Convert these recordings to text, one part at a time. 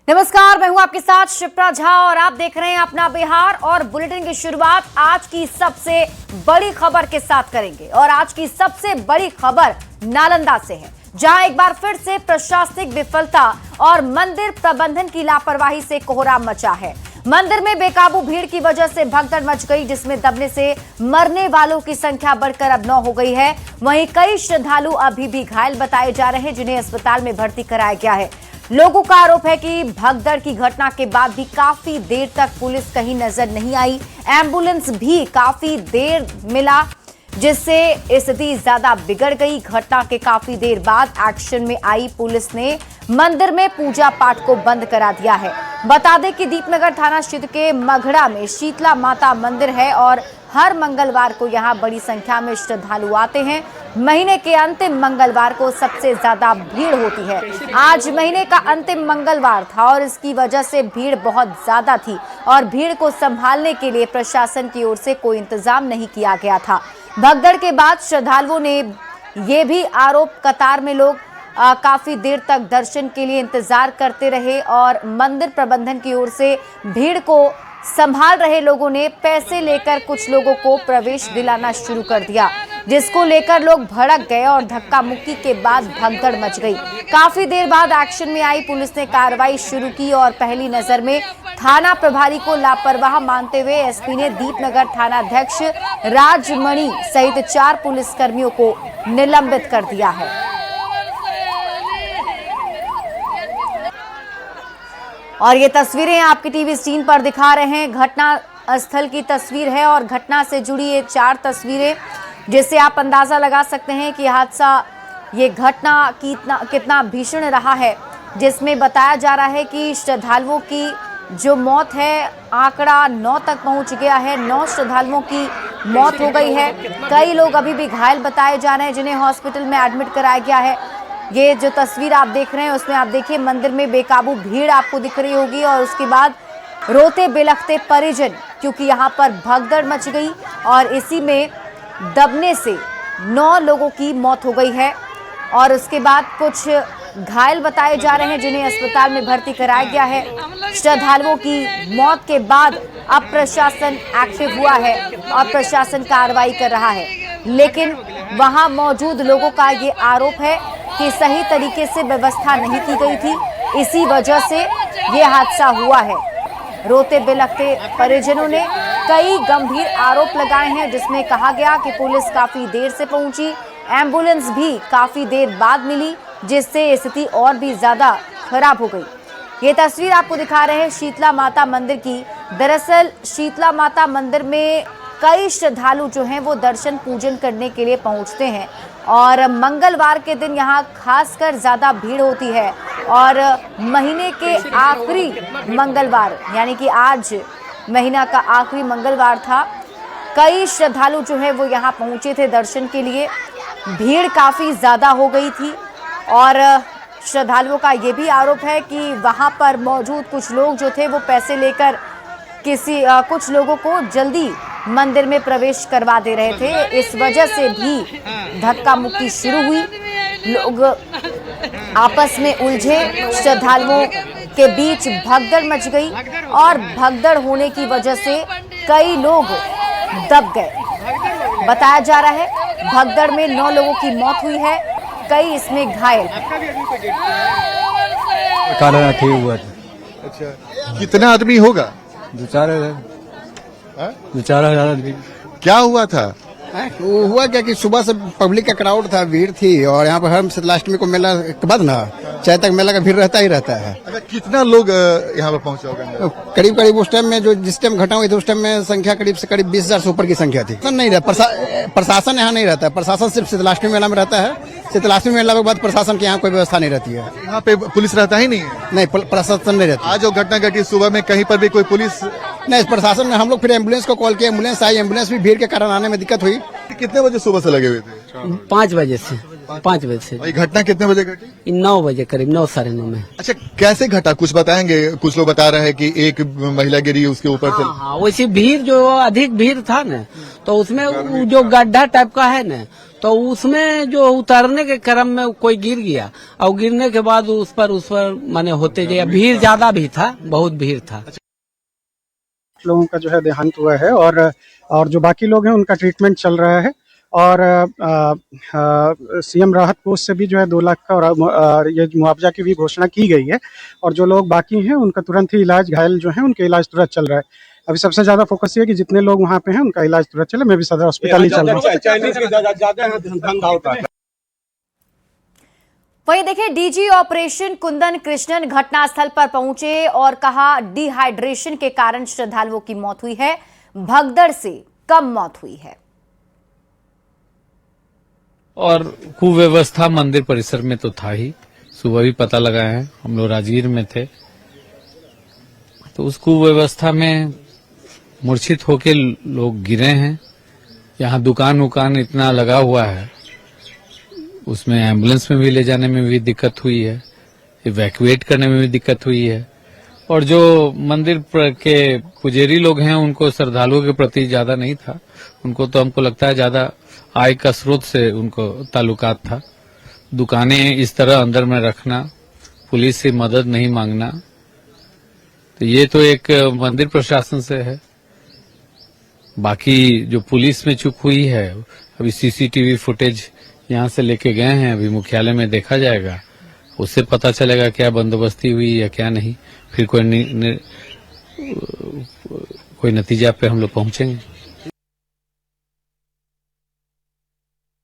नमस्कार, मैं हूं आपके साथ शिप्रा झा और आप देख रहे हैं अपना बिहार। और बुलेटिन की शुरुआत आज की सबसे बड़ी खबर के साथ करेंगे और आज की सबसे बड़ी खबर नालंदा से है, जहां एक बार फिर से प्रशासनिक विफलता और मंदिर प्रबंधन की लापरवाही से कोहराम मचा है। मंदिर में बेकाबू भीड़ की वजह से भगदड़ मच गई, जिसमें दबने से मरने वालों की संख्या बढ़कर अब 9 हो गई है। वहीं कई श्रद्धालु अभी भी घायल बताए जा रहे हैं, जिन्हें अस्पताल में भर्ती कराया गया है। लोगों का आरोप है कि भगदड़ की घटना के बाद भी काफी देर तक पुलिस कहीं नजर नहीं आई। एम्बुलेंस भी काफी देर मिला, जिससे स्थिति ज्यादा बिगड़ गई। घटना के काफी देर बाद एक्शन में आई पुलिस ने मंदिर में पूजा पाठ को बंद करा दिया है। बता दें कि दीपनगर थाना क्षेत्र के मघड़ा में शीतला माता मंदिर है और हर मंगलवार को यहां बड़ी संख्या में श्रद्धालु आते हैं। महीने के अंतिम मंगलवार को सबसे ज्यादा भीड़ होती है। आज महीने का अंतिम मंगलवार था और इसकी वजह से भीड़ बहुत ज्यादा थी और भीड़ को संभालने के लिए प्रशासन की ओर से कोई इंतजाम नहीं किया गया था। भगदड़ के बाद श्रद्धालुओं ने ये भी आरोप कतार में लोग काफी देर तक दर्शन के लिए इंतजार करते रहे और मंदिर प्रबंधन की ओर से भीड़ को संभाल रहे लोगों ने पैसे लेकर कुछ लोगों को प्रवेश दिलाना शुरू कर दिया, जिसको लेकर लोग भड़क गए और धक्का मुक्की के बाद भगदड़ मच गई। काफी देर बाद एक्शन में आई पुलिस ने कार्रवाई शुरू की और पहली नजर में थाना प्रभारी को लापरवाह मानते हुए एसपी ने दीपनगर थाना अध्यक्ष राजमणि सहित 4 पुलिसकर्मियों को निलंबित कर दिया है। और ये तस्वीरें आपकी टीवी स्क्रीन पर दिखा रहे हैं, घटना स्थल की तस्वीर है और घटना से जुड़ी ये 4 तस्वीरें, जिससे आप अंदाजा लगा सकते हैं कि हादसा, ये घटना कितना भीषण रहा है। जिसमें बताया जा रहा है कि श्रद्धालुओं की जो मौत है, आंकड़ा 9 तक पहुंच गया है। 9 श्रद्धालुओं की मौत हो गई है। कई लोग अभी भी घायल बताए जा रहे हैं, जिन्हें हॉस्पिटल में एडमिट कराया गया है। ये जो तस्वीर आप देख रहे हैं उसमें आप देखिए मंदिर में बेकाबू भीड़ आपको दिख रही होगी और उसके बाद रोते बिलखते परिजन, क्योंकि यहाँ पर भगदड़ मच गई और इसी में दबने से 9 लोगों की मौत हो गई है और उसके बाद कुछ घायल बताए जा रहे हैं, जिन्हें अस्पताल में भर्ती कराया गया है। श्रद्धालुओं की मौत के बाद अब प्रशासन एक्टिव हुआ है और प्रशासन कार्रवाई कर रहा है, लेकिन वहां मौजूद लोगों का ये आरोप है कि सही तरीके से व्यवस्था नहीं की गई थी, इसी वजह से ये हादसा हुआ है। रोते बिलखते परिजनों ने कई गंभीर आरोप लगाए हैं, जिसमें कहा गया कि पुलिस काफी देर से पहुंची, एम्बुलेंस भी काफी देर बाद मिली, जिससे स्थिति और भी ज्यादा खराब हो गई। ये तस्वीर आपको दिखा रहे हैं शीतला माता मंदिर की। दरअसल शीतला माता मंदिर में कई श्रद्धालु जो हैं वो दर्शन पूजन करने के लिए पहुंचते हैं और मंगलवार के दिन यहाँ खासकर ज्यादा भीड़ होती है और महीने के आखिरी मंगलवार, यानी कि आज महीना का आखिरी मंगलवार था, कई श्रद्धालु जो है वो यहाँ पहुंचे थे दर्शन के लिए। भीड़ काफी ज्यादा हो गई थी और श्रद्धालुओं का ये भी आरोप है कि वहां पर मौजूद कुछ लोग जो थे वो पैसे लेकर कुछ लोगों को जल्दी मंदिर में प्रवेश करवा दे रहे थे। इस वजह से भी धक्का मुक्की शुरू हुई, लोग आपस में उलझे, श्रद्धालुओं के बीच भगदड़ मच गई और भगदड़ होने की वजह से कई लोग दब गए। बताया जा रहा है भगदड़ में 9 लोगों की मौत हुई है, कई इसमें घायल। अच्छा, कितना आदमी होगा? 2-4 हजार आदमी। क्या हुआ था? वो हुआ क्या कि सुबह से पब्लिक का क्राउड था, भीड़ थी और यहाँ पर हर शीतलाष्टमी को मेला के बाद ना चाहे तक मेला का भीड़ रहता ही रहता है। अच्छा, कितना लोग यहाँ पर पहुँचा होगा? करीब उस टाइम में जिस टाइम घटना हुई थी उस टाइम में संख्या करीब 20,000 से ऊपर की संख्या थी। नहीं रहता, प्रशासन यहाँ नहीं रहता है। प्रशासन सिर्फ शीतलाष्टमी मेला में रहता है। शीतलाष्टमी मेला के बाद प्रशासन की यहाँ कोई व्यवस्था नहीं रहती है। यहाँ पे पुलिस रहता ही नहीं है? नहीं, प्रशासन नहीं रहता। आज जो घटना घटी सुबह में कहीं पर भी कोई पुलिस नहीं, प्रशासन ने हम लोग फिर एम्बुलेंस को कॉल किया, एम्बुलेंस आई, एम्बुलेंस भी भीड़ के कारण आने में दिक्कत हुई। कितने बजे सुबह से लगे हुए थे? 5 बजे से 5 बजे से। घटना कितने बजे घटी? 9 बजे करीब, 9 साढ़े 9 में। अच्छा, कैसे घटा कुछ बताएंगे? कुछ लोग बता रहे हैं कि एक महिला गिरी उसके ऊपर से। हाँ, वैसी भीड़ जो अधिक भीड़ था न, तो उसमें जो गड्ढा टाइप का है न, तो उसमें जो उतरने के क्रम में कोई गिर गया और गिरने के बाद उस पर माने होते गए, भीड़ ज्यादा भी था, बहुत भीड़ था। लोगों का जो है देहांत हुआ है और जो बाकी लोग हैं उनका ट्रीटमेंट चल रहा है और सीएम राहत कोष से भी जो है 2 लाख का और ये मुआवजा की भी घोषणा की गई है और जो लोग बाकी हैं उनका तुरंत ही इलाज, घायल जो हैं उनके इलाज तुरंत चल रहा है। अभी सबसे ज्यादा फोकस ये है कि जितने लोग वहाँ पे हैं उनका इलाज तुरंत चले। मैं भी सदर हॉस्पिटल ही चल रहा हूँ। वहीं देखिए, डीजी ऑपरेशन कुंदन कृष्णन घटनास्थल पर पहुंचे और कहा डिहाइड्रेशन के कारण श्रद्धालुओं की मौत हुई है, भगदड़ से कम मौत हुई है। और कुव्यवस्था मंदिर परिसर में तो था ही, सुबह भी पता लगा है, हम लोग राजगीर में थे तो उस कुव्यवस्था में मूर्छित होके लोग गिरे हैं। यहाँ दुकान उकान इतना लगा हुआ है, उसमें एम्बुलेंस में भी ले जाने में भी दिक्कत हुई है, इवैक्यूएट करने में भी दिक्कत हुई है। और जो मंदिर के पुजारी लोग हैं उनको श्रद्धालुओं के प्रति ज्यादा नहीं था, उनको तो हमको लगता है ज्यादा आय का स्रोत से उनको ताल्लुकात था। दुकानें इस तरह अंदर में रखना, पुलिस से मदद नहीं मांगना, तो ये तो एक मंदिर प्रशासन से है। बाकी जो पुलिस में चूक हुई है, अभी सीसीटीवी फुटेज यहाँ से लेके गए हैं, अभी मुख्यालय में देखा जाएगा, उससे पता चलेगा क्या बंदोबस्ती हुई या क्या नहीं, फिर कोई नतीजा पे हम लोग पहुंचेंगे।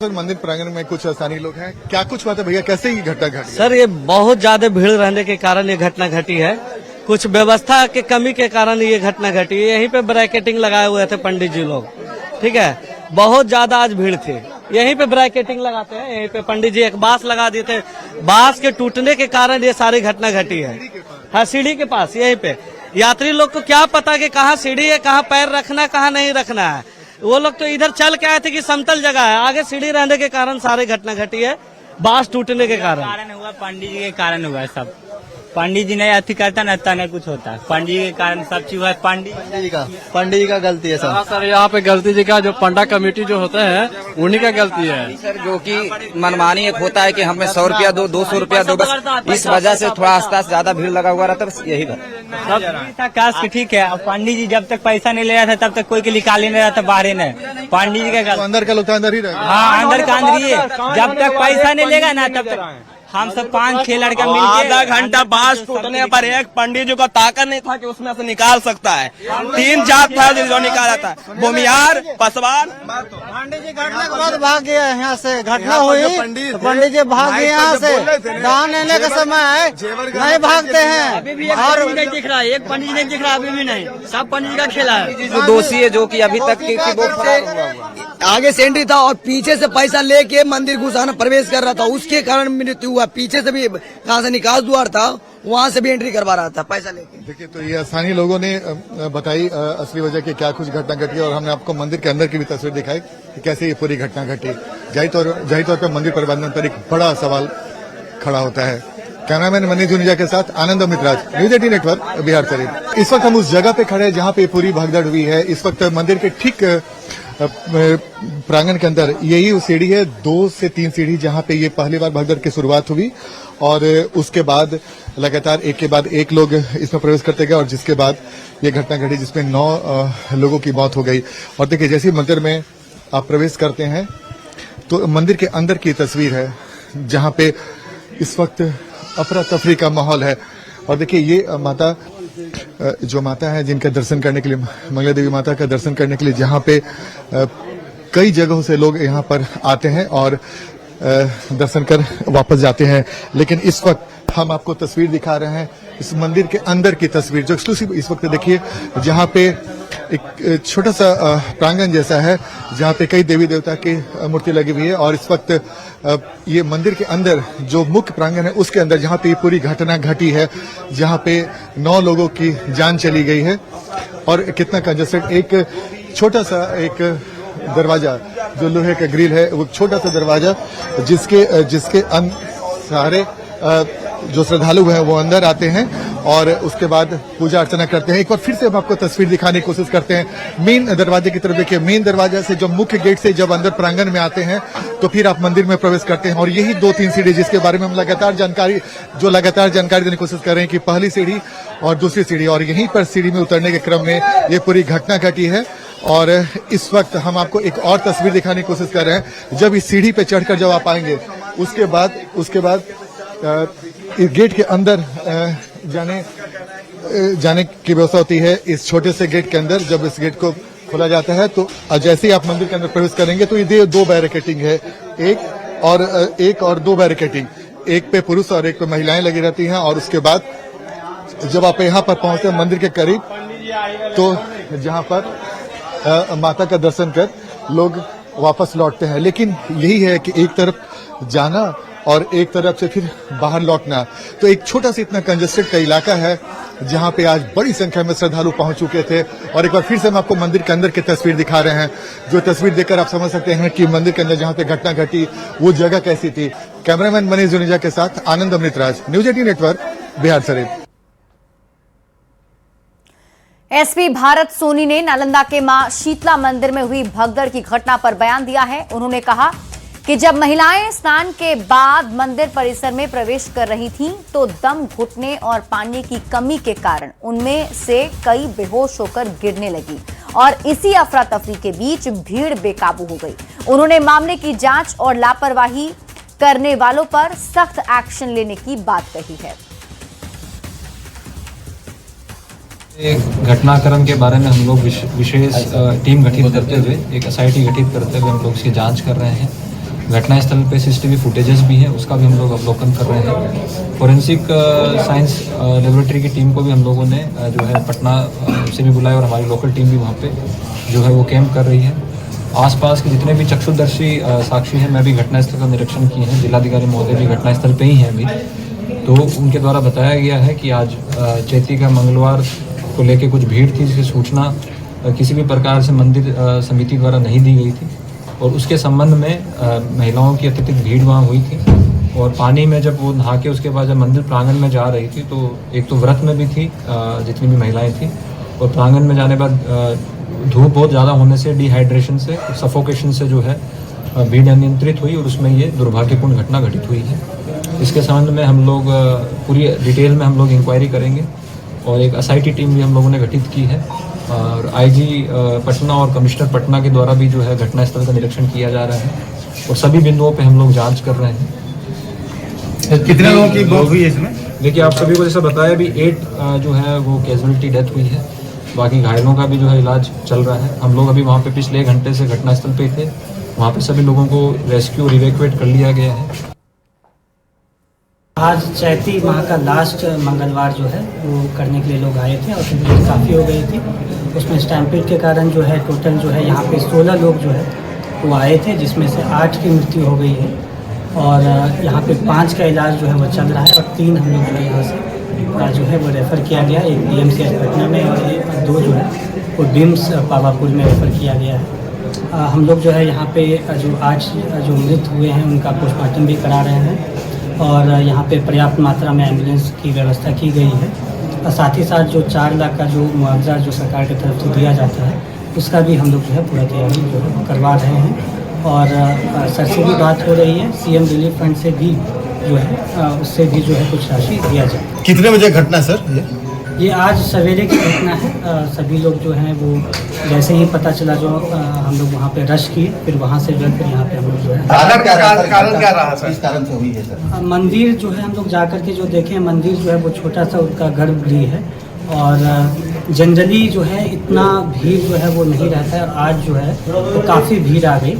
सर, मंदिर प्रांगण में कुछ स्थानीय लोग हैं, क्या कुछ बात है भैया, कैसे ये घटना घटी? सर, ये बहुत ज्यादा भीड़ रहने के कारण ये घटना घटी है। कुछ व्यवस्था के कमी के कारण ये घटना घटी है। यहीं पे ब्रैकेटिंग लगाए हुए थे पंडित जी लोग, ठीक है, बहुत ज्यादा आज भीड़ थी। यहीं पे ब्रैकेटिंग लगाते हैं, यहीं पे पंडित जी एक बांस लगा दिए थे, बांस के टूटने के कारण ये सारी घटना घटी है। हाँ, सीढ़ी के पास, यहीं पे यात्री लोग को क्या पता कि कहाँ सीढ़ी है, कहाँ पैर रखना, कहाँ नहीं रखना है। वो लोग तो इधर चल के आए थे कि समतल जगह है, आगे सीढ़ी रहने के कारण सारी घटना घटी है, बांस टूटने के कारण हुआ। पंडित जी के कारण हुआ सब। पंडित जी नहीं अति करता न तने कुछ होता, पंडित जी के कारण सब चीज हुआ। पंडित जी का गलती है सर। सर, यहाँ पे गलती जी का जो पंडा कमेटी जो होता है उन्हीं का गलती है सर, जो कि मनमानी एक होता है कि हमें 100 रुपया दो, 200 रुपया दो, बस इस वजह से थोड़ा आसपास ज्यादा भीड़ लगा हुआ रहता, बस यही था। काश ठीक है, पंडित जी जब तक पैसा नहीं ले रहा था तब तक कोई के निकाल नहीं रहा था बाहर ने। पंडित जी का अंदर का लोग तो अंदर ही रहे। हाँ, अंदर का अंदर ही है, जब तक पैसा नहीं लेगा ना तब तक हम सब 5-6 लड़के मिल के आधा घंटा बांस टूटने पर एक पंडित जी को ताकत नहीं था कि उसमें से निकाल सकता है। 3 जात था जो निकाला था, भूमियार, पसवान। पंडित जी घटना के बाद भाग गया यहाँ से, घटना हुई पंडित जी भाग गए यहाँ से। दान लेने का समय नहीं भागते हैं और नहीं दिख रहा, एक पंडित नहीं दिख रहा अभी भी नहीं, सब पंडित का खेला है। जो दोषी है, जो कि अभी तक वो आगे से एंट्री था और पीछे से पैसा लेके मंदिर घुसाना प्रवेश कर रहा था, उसके कारण मृत्यु हुआ। पीछे से भी कहाँ से निकास द्वार था, वहाँ से भी एंट्री करवा रहा था पैसा लेके। देखिए, तो ये स्थानीय लोगों ने बताई असली वजह की क्या कुछ घटना घटी, और हमने आपको मंदिर के अंदर की भी तस्वीर दिखाई कि कैसे ये पूरी घटना घटी। जाहिर तौर पर मंदिर प्रबंधन पर एक बड़ा सवाल खड़ा होता है। कैमरामैन मनीष जुनेजा के साथ आनंद मित्राज, न्यूज 18 नेटवर्क, बिहार शरीफ। इस वक्त हम उस जगह पे खड़े हैं जहाँ पे पूरी भगदड़ हुई है। इस वक्त मंदिर के ठीक प्रांगण के अंदर यही सीढ़ी है, 2 से 3 सीढ़ी, जहां पे ये पहली बार भगदड़ की शुरुआत हुई और उसके बाद लगातार एक के बाद एक लोग इसमें प्रवेश करते गए और जिसके बाद ये घटना घटी जिसमें 9 लोगों की मौत हो गई। और देखिए, जैसे ही मंदिर में आप प्रवेश करते हैं तो मंदिर के अंदर की तस्वीर है जहां पे इस वक्त अफरा तफरी का माहौल है। और देखिए, ये माता जो माता है जिनका दर्शन करने के लिए, मंगला देवी माता का दर्शन करने के लिए जहां पे कई जगहों से लोग यहां पर आते हैं और दर्शन कर वापस जाते हैं। लेकिन इस वक्त हम आपको तस्वीर दिखा रहे हैं इस मंदिर के अंदर की तस्वीर, जो एक्सक्लूसिव इस वक्त देखिए, जहां पे एक छोटा सा प्रांगण जैसा है जहां पे कई देवी देवता की मूर्ति लगी हुई है। और इस वक्त ये मंदिर के अंदर जो मुख्य प्रांगण है उसके अंदर जहां पे ये पूरी घटना घटी है, जहां पे 9 लोगों की जान चली गई है। और कितना कंजस्टेड, एक छोटा सा एक दरवाजा जो लोहे का ग्रिल है, वो छोटा सा दरवाजा जिसके सारे जो श्रद्धालु हैं वो अंदर आते हैं और उसके बाद पूजा अर्चना करते हैं। एक बार फिर से हम आपको तस्वीर दिखाने की कोशिश करते हैं मेन दरवाजे की तरफ। देखिए, मेन दरवाजा से जब मुख्य गेट से जब अंदर प्रांगण में आते हैं तो फिर आप मंदिर में प्रवेश करते हैं और यही 2-3 सीढ़ी जिसके बारे में हम लगातार जानकारी देने की कोशिश कर रहे हैं कि पहली सीढ़ी और दूसरी सीढ़ी, और यहीं पर सीढ़ी में उतरने के क्रम में ये पूरी घटना घटी है। और इस वक्त हम आपको एक और तस्वीर दिखाने की कोशिश कर रहे हैं। जब इस सीढ़ी पे चढ़कर जब आप आएंगे उसके बाद गेट के अंदर जाने की व्यवस्था होती है। इस छोटे से गेट के अंदर जब इस गेट को खोला जाता है तो जैसे ही आप मंदिर के अंदर प्रवेश करेंगे तो ये 2 बैरिकेडिंग है, एक और 2 बैरिकेडिंग, एक पे पुरुष और एक पे महिलाएं लगी रहती हैं। और उसके बाद जब आप यहाँ पर पहुंचते हैं मंदिर के करीब तो जहाँ पर माता का दर्शन कर लोग वापस लौटते हैं। लेकिन यही है कि एक तरफ जाना और एक तरफ से फिर बाहर लौटना, तो एक छोटा सा इतना कंजेस्टेड का इलाका है जहां पे आज बड़ी संख्या में श्रद्धालु पहुंच चुके थे। और एक बार फिर से हम आपको मंदिर के अंदर की तस्वीर दिखा रहे हैं, जो तस्वीर देखकर आप समझ सकते हैं कि मंदिर के अंदर जहां पे घटना घटी वो जगह कैसी थी। कैमरामैन मनीष जुनेजा के साथ आनंद Amritraj, news 18 network, Bihar Sharif. SP Bharat Soni ने नालंदा के मां शीतला मंदिर में हुई भगदड़ की घटना पर बयान दिया है। उन्होंने कहा कि जब महिलाएं स्नान के बाद मंदिर परिसर में प्रवेश कर रही थीं तो दम घुटने और पानी की कमी के कारण उनमें से कई बेहोश होकर गिरने लगी और इसी अफरा तफरी के बीच भीड़ बेकाबू हो गई। उन्होंने मामले की जांच और लापरवाही करने वालों पर सख्त एक्शन लेने की बात कही है। घटनाक्रम के बारे में हम लोग विशेष टीम गठित करते हुए, एक एसआईटी गठित करते हुए हम लोग इसकी जांच कर रहे हैं। घटनास्थल पे सीसीटीवी फुटेजेस भी हैं, उसका भी हम लोग अवलोकन कर रहे हैं। फोरेंसिक साइंस लेबोरेटरी की टीम को भी हम लोगों ने जो है पटना से भी बुलाया और हमारी लोकल टीम भी वहाँ पे जो है वो कैंप कर रही है। आसपास के जितने भी चक्षुदर्शी साक्षी हैं, मैं भी घटनास्थल का निरीक्षण किए हैं, जिलाधिकारी महोदय भी घटनास्थल पे ही हैं अभी। तो उनके द्वारा बताया गया है कि आज चैती का मंगलवार को लेके कुछ भीड़ थी, जिसकी सूचना किसी भी प्रकार से मंदिर समिति द्वारा नहीं दी गई थी और उसके संबंध में महिलाओं की अत्यधिक भीड़ वहाँ हुई थी। और पानी में जब वो नहा के उसके बाद जब मंदिर प्रांगण में जा रही थी तो एक तो व्रत में भी थी जितनी भी महिलाएं थी, और प्रांगण में जाने बाद धूप बहुत ज़्यादा होने से, डिहाइड्रेशन से, सफोकेशन से जो है भीड़ अनियंत्रित हुई और उसमें ये दुर्भाग्यपूर्ण घटना घटित हुई है। इसके संबंध में हम लोग पूरी डिटेल में हम लोग इंक्वायरी करेंगे और एक एसआईटी टीम भी हम लोगों ने गठित की है और आईजी पटना और कमिश्नर पटना के द्वारा भी जो है घटनास्थल का निरीक्षण किया जा रहा है और सभी बिंदुओं पे हम लोग जांच कर रहे हैं। कितने लोगों की मौत हुई है इसमें? देखिए, आप सभी को जैसा बताया भी 8 जो है वो कैजुअलिटी डेथ हुई है, बाकी घायलों का भी जो है इलाज चल रहा है। हम लोग अभी वहाँ पे पिछले 1 घंटे से घटनास्थल पे थे, वहाँ पे सभी लोगों को रेस्क्यू और इवैक्यूएट कर लिया गया है। आज चैती माह का लास्ट मंगलवार जो है वो करने के लिए लोग आए थे और भीड़ काफ़ी हो गई थी। उसमें स्टैम्पेड के कारण जो है टोटल जो है यहाँ पे 16 लोग जो है वो आए थे, जिसमें से 8 की मृत्यु हो गई है और यहाँ पे 5 का इलाज जो है वो चल रहा है और 3 हम लोग जो है यहाँ से जो है वो रेफ़र किया गया, एक DMCH पटना में और 2 जो है वो बिम्स पावापुर में रेफ़र किया गया है। हम लोग जो है यहाँ पे जो आज जो मृत हुए हैं उनका पोस्टमार्टम भी करा रहे हैं और यहाँ पे पर्याप्त मात्रा में एम्बुलेंस की व्यवस्था की गई है और साथ ही साथ जो 4 लाख का जो मुआवजा जो सरकार की तरफ से दिया जाता है उसका भी हम लोग जो है पूरा तैयारी जो है करवा रहे हैं और सर से भी बात हो रही है, सीएम रिलीफ फंड से भी जो है उससे भी जो है कुछ राशि दिया जाए। कितने बजे घटना सर? ये आज सवेरे की घटना है। सभी लोग जो हैं वो जैसे ही पता चला जो हम लोग वहाँ पे रश किए, फिर वहाँ से जो है फिर यहाँ पे हम लोग जो है कारण क्या रहा सर? इस कारण से हुई है सर? मंदिर जो है हम लोग जा कर के जो देखें, मंदिर जो है वो छोटा सा उनका गर्भगृह है और जनरली जो है इतना भीड़ जो है वो नहीं रहता है और आज जो है तो काफ़ी भीड़ आ गई।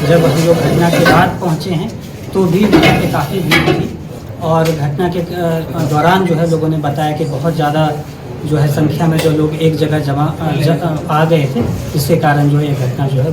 जब हम लोग घटना के बाद पहुँचे हैं तो भी यहाँ पे काफ़ी भीड़ थी और घटना के दौरान जो है लोगों ने बताया कि बहुत ज़्यादा जो है संख्या में जो लोग एक जगह आ गए थे, इसके कारण जो है ये घटना जो है